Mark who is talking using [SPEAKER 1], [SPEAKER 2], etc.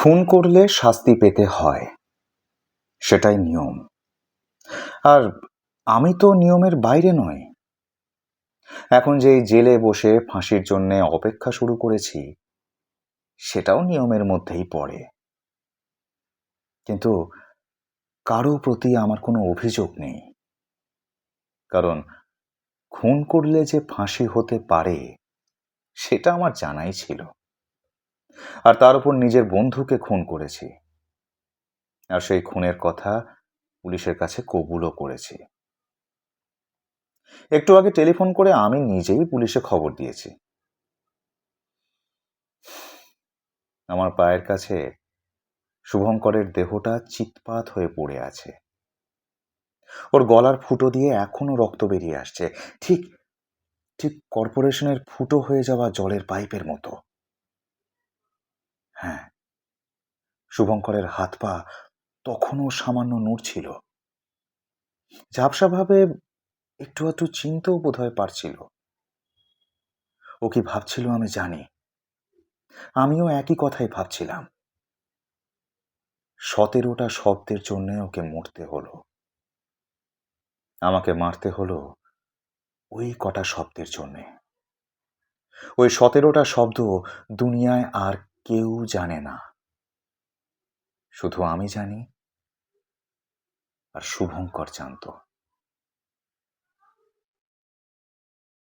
[SPEAKER 1] খুন করলে শাস্তি পেতে হয়, সেটাই নিয়ম। আর আমি তো নিয়মের বাইরে নই। এখন যে জেলে বসে ফাঁসির জন্যে অপেক্ষা শুরু করেছি, সেটাও নিয়মের মধ্যেই পড়ে। কিন্তু কারো প্রতি আমার কোনো অভিযোগ নেই, কারণ খুন করলে যে ফাঁসি হতে পারে সেটা আমার জানাই ছিল। আর তার উপর নিজের বন্ধুকে খুন করেছি, আর সেই খুনের কথা পুলিশের কাছে কবুলও করেছি। একটু আগে টেলিফোন করে আমি নিজেই পুলিশে খবর দিয়েছি। আমার পায়ের কাছে শুভঙ্করের দেহটা চিৎপাত হয়ে পড়ে আছে। ওর গলার ফুটো দিয়ে এখনো রক্ত বেরিয়ে আসছে, ঠিক ঠিক কর্পোরেশনের ফুটো হয়ে যাওয়া জলের পাইপের মতো। হ্যাঁ, শুভঙ্করের হাত পা তখনও সামান্য নড়ছিল। ঝাপসাভাবে একটু আধটু চিনতেও বোধহয় পারছিল। ও কি ভাবছিল আমি জানি। আমিও একই কথাই ভাবছিলাম। 17টা শব্দের জন্য ওকে মরতে হলো। আমাকে মারতে হলো ওই কটা শব্দের জন্যে। ওই 17টা শব্দ দুনিয়ায় আর কেউ জানে না, শুধু আমি জানি আর শুভঙ্কর জানত।